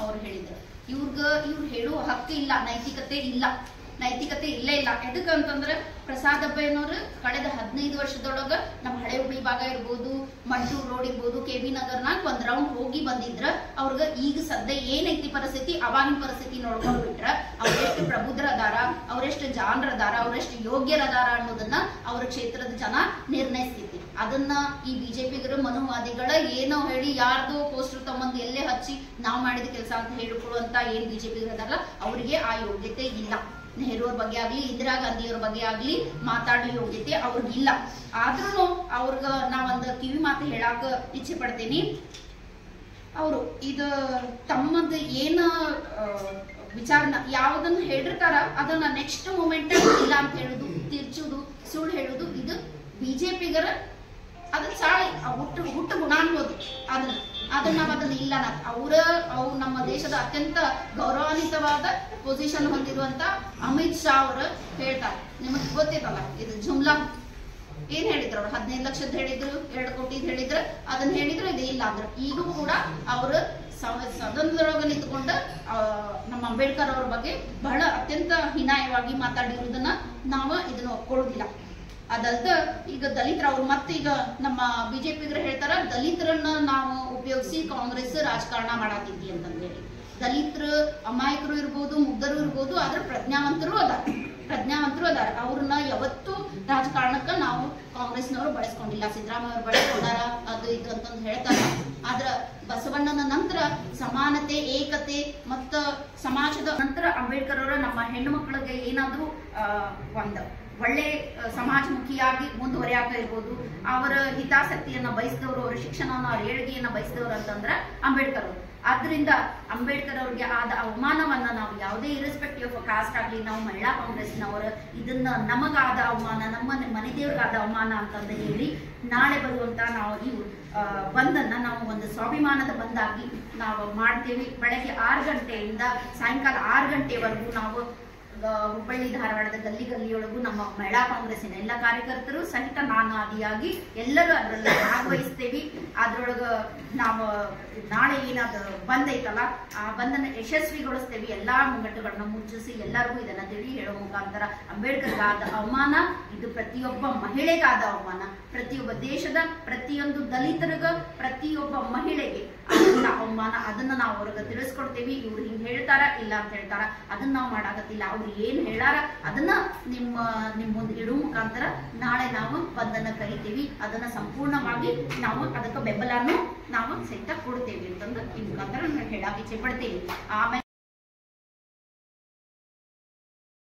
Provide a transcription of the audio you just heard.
ಅವ್ರು ಹೇಳಿದ್ರು ಇವ್ರು ಹೇಳುವ ಹಕ್ಕು ಇಲ್ಲ, ನೈತಿಕತೆ ಇಲ್ಲೇ ಇಲ್ಲ. ಎದಕ್ಕಂತಂದ್ರೆ ಪ್ರಸಾದ್ ಅಬ್ಬಯ್ಯನವರು ಕಳೆದ 15 ವರ್ಷದೊಳಗ ನಮ್ಮ ಹಳೆ ಹುಬ್ಳಿ ಭಾಗ ಇರ್ಬೋದು, ಮಡ್ಡೂರ್ ರೋಡ್ ಇರ್ಬೋದು, KB ನಗರ್ನಾಗ ಒಂದ್ ರೌಂಡ್ ಹೋಗಿ ಬಂದಿದ್ರ ಅವ್ರಗ ಈಗ ಸದ್ಯ ಏನೈತಿ ಪರಿಸ್ಥಿತಿ, ಅವಾಗಿನ ಪರಿಸ್ಥಿತಿ ನೋಡ್ಕೊಂಡು ಬಿಟ್ರ ಅವ್ರೆಷ್ಟು ಪ್ರಬುದ್ಧರದಾರ, ಅವ್ರೆಷ್ಟು ಜಾಣರದಾರ, ಅವ್ರೆಷ್ಟು ಯೋಗ್ಯರದಾರ ಅನ್ನೋದನ್ನ ಅವ್ರ ಕ್ಷೇತ್ರದ ಜನ ನಿರ್ಣಯಿಸ್ತಿತಿ. ಅದನ್ನ ಈ ಬಿಜೆಪಿಗರು ಮನುವಾದಿಗಳ ಏನೋ ಹೇಳಿ ಯಾರ್ದು ಪೋಸ್ಟರ್ ತಮ್ಮಂದು ಎಲ್ಲೇ ಹಚ್ಚಿ ನಾವು ಮಾಡಿದ ಕೆಲಸ ಅಂತ ಹೇಳಿಕೊಳ್ಳುವಂತ ಏನ್ ಬಿಜೆಪಿಗರದಾರಲ್ಲ ಅವ್ರಿಗೆ ಆ ಯೋಗ್ಯತೆ ಇಲ್ಲ. ನೆಹರು ಅವ್ರ ಬಗ್ಗೆ ಆಗ್ಲಿ, ಇಂದಿರಾ ಗಾಂಧಿ ಅವ್ರ ಬಗ್ಗೆ ಆಗ್ಲಿ ಮಾತಾಡೋ ಯೋಗ್ಯತೆ ಅವ್ರಿಗಿಲ್ಲ. ಆದ್ರೂ ಅವ್ರಗ ನಾವೊಂದು ಕಿವಿ ಮಾತು ಹೇಳಾಕ ಇಚ್ಛೆ ಪಡ್ತೀನಿ. ಅವರು ಇದು ತಮ್ಮದ ಏನ ವಿಚಾರನ ಯಾವ್ದನ್ನ ಹೇಳಿರ್ತಾರ ಅದನ್ನ ನೆಕ್ಸ್ಟ್ ಮೂಮೆಂಟ್ ಇಲ್ಲ ಅಂತ ಹೇಳುದು, ತಿರ್ಚುದು, ಸುಳ್ಳು ಹೇಳುದು, ಇದು ಬಿಜೆಪಿಗರ ಅದನ್ನ ಸಾಳಿ ಹುಟ್ಟು ಗುಣ ಅನ್ಬೋದು. ಅದನ್ನ ಇಲ್ಲ ಅವ್ರು ನಮ್ಮ ದೇಶದ ಅತ್ಯಂತ ಗೌರವಾನ್ವಿತವಾದ ಪೊಸಿಷನ್ ಹೊಂದಿರುವಂತ ಅಮಿತ್ ಶಾ ಅವರು ಹೇಳ್ತಾರೆ. ನಿಮಗ್ ಗೊತ್ತಿರಲ್ಲ ಇದು ಜುಮ್ಲಾ ಏನ್ ಹೇಳಿದ್ರು, ಅವ್ರು 15 ಲಕ್ಷದ ಹೇಳಿದ್ರು, 2 ಕೋಟಿ ಹೇಳಿದ್ರು, ಅದನ್ನ ಹೇಳಿದ್ರು, ಇದು ಇಲ್ಲ ಅಂದ್ರು. ಈಗೂ ಕೂಡ ಅವರು ಸದನದೊಳಗೆ ನಿಂತ್ಕೊಂಡು ನಮ್ಮ ಅಂಬೇಡ್ಕರ್ ಅವ್ರ ಬಗ್ಗೆ ಬಹಳ ಅತ್ಯಂತ ಹೀನಾಯವಾಗಿ ಮಾತಾಡಿರುವುದನ್ನ ನಾವು ಇದನ್ನ ಒಪ್ಕೊಳ್ಳೋದಿಲ್ಲ. ಅದಲ್ದ ಈಗ ದಲಿತರ ಅವ್ರು ಮತ್ತೆ ಈಗ ನಮ್ಮ ಬಿಜೆಪಿಗರು ಹೇಳ್ತಾರ ದಲಿತರನ್ನ ನಾವು ಉಪಯೋಗಿಸಿ ಕಾಂಗ್ರೆಸ್ ರಾಜಕಾರಣ ಮಾಡಾತಿದ್ದಿ ಅಂತಂದೇಳಿ. ದಲಿತರು ಅಮಾಯಕರು ಇರ್ಬೋದು, ಮುಗ್ಧರು ಇರ್ಬೋದು, ಆದ್ರೆ ಪ್ರಜ್ಞಾವಂತರು ಅದಾರ. ಅವ್ರನ್ನ ಯಾವತ್ತೂ ರಾಜಕಾರಣಕ್ಕ ನಾವು ಕಾಂಗ್ರೆಸ್ನವರು ಬಳಸ್ಕೊಂಡಿಲ್ಲ. ಸಿದ್ದರಾಮಯ್ಯ ಅವರು ಬಳಸ್ಕೊಂಡಾರ, ಅದು ಇದು ಅಂತಂದು ಹೇಳ್ತಾರ. ಆದ್ರ ಬಸವಣ್ಣನ ನಂತರ ಸಮಾನತೆ, ಏಕತೆ ಮತ್ತ ಸಮಾಜದ ನಂತರ ಅಂಬೇಡ್ಕರ್ ಅವರ ನಮ್ಮ ಹೆಣ್ಣು ಮಕ್ಕಳಿಗೆ ಏನಾದ್ರೂ ಒಂದು ಒಳ್ಳೆ ಸಮಾಜಮುಖಿಯಾಗಿ ಮುಂದುವರಿಯಾಕ ಇರ್ಬೋದು, ಅವರ ಹಿತಾಸಕ್ತಿಯನ್ನ ಬಯಸಿದವರು, ಅವರ ಶಿಕ್ಷಣವನ್ನ, ಅವರ ಏಳಿಗೆಯನ್ನ ಬಯಸಿದವರು ಅಂತಂದ್ರ ಅಂಬೇಡ್ಕರ್ ಅವರು. ಆದ್ರಿಂದ ಅಂಬೇಡ್ಕರ್ ಅವ್ರಿಗೆ ಆದ ಅವಮಾನವನ್ನ ನಾವು ಯಾವುದೇ ಇರೆಸ್ಪೆಕ್ಟಿವ್ ಆಫ್ ಕಾಸ್ಟ್ ಆಗ್ಲಿ, ನಾವು ಮಹಿಳಾ ಕಾಂಗ್ರೆಸ್ನವರ ಇದನ್ನ ನಮಗಾದ ಅವಮಾನ, ನಮ್ಮ ಮನೆ ದೇವ್ರಿಗಾದ ಅವಮಾನ ಅಂತಂದು ಹೇಳಿ ನಾಳೆ ಬರುವಂತ ನಾವು ಈ ಬಂದನ್ನ ನಾವು ಒಂದು ಸ್ವಾಭಿಮಾನದ ಬಂದಾಗಿ ನಾವು ಮಾಡ್ತೇವೆ. ಬೆಳಗ್ಗೆ 6 ಗಂಟೆಯಿಂದ ಸಾಯಂಕಾಲ 6 ಗಂಟೆವರೆಗೂ ನಾವು ಹುಬ್ಬಳ್ಳಿ ಧಾರವಾಡದ ಗಲ್ಲಿಯೊಳಗೂ ನಮ್ಮ ಮಹಿಳಾ ಕಾಂಗ್ರೆಸ್ಸಿನ ಎಲ್ಲ ಕಾರ್ಯಕರ್ತರು ಸಹಿತ ನಾನು ಆದಿಯಾಗಿ ಎಲ್ಲರೂ ಅದರಲ್ಲಿ ಭಾಗವಹಿಸ್ತೇವೆ. ಅದ್ರೊಳಗ ನಾವು ನಾಳೆ ಏನಾದ್ರು ಬಂದ್ ಐತಲ್ಲ ಆ ಬಂದನ್ನ ಯಶಸ್ವಿಗೊಳಿಸ್ತೇವೆ. ಎಲ್ಲಾ ಮುಂಗಟ್ಟುಗಳನ್ನ ಮುಚ್ಚಿಸಿ ಎಲ್ಲರಿಗೂ ಇದನ್ನ ತಿಳಿ ಹೇಳೋ ಮುಖಾಂತರ ಅಂಬೇಡ್ಕರ್ಗಾದ ಅವಮಾನ ಇದು ಪ್ರತಿಯೊಬ್ಬ ಮಹಿಳೆಗಾದ ಅವಮಾನ, ಪ್ರತಿಯೊಬ್ಬ ದೇಶದ ಪ್ರತಿಯೊಂದು ದಲಿತರಿಗ, ಪ್ರತಿಯೊಬ್ಬ ಮಹಿಳೆಗೆ ಆದ ಅವಮಾನ. ಅದನ್ನ ನಾವು ಅವ್ರಿಗೆ ತಿಳಿಸ್ಕೊಡ್ತೇವೆ. ಇವ್ರು ಹಿಂಗ್ ಹೇಳ್ತಾರ ಇಲ್ಲ ಅಂತ ಹೇಳ್ತಾರ, ಅದನ್ನ ನಾವು ಮಾಡಾಕತ್ತಿಲ್ಲ. ಅವ್ರು ಏನ್ ಹೇಳಾರ ಅದನ್ನ ನಿಮ್ಮ ಮುಂದೆ ಇಡುವ ಮುಖಾಂತರ ನಾಳೆ ನಾವು ಬಂದನ್ನ ಕರಿತೀವಿ. ಅದನ್ನ ಸಂಪೂರ್ಣವಾಗಿ ನಾವು ಅದಕ್ಕೆ ಬೆಂಬಲನ್ನು ನಾವು ಸಹಿತ ಕೊಡ್ತೇವೆ ಅಂತಂದು ಈ ಮುಖಾಂತರ ಹೇಳಾಕ ಇಚ್ಛೆ ಪಡ್ತೇವೆ. ಆಮೇಲೆ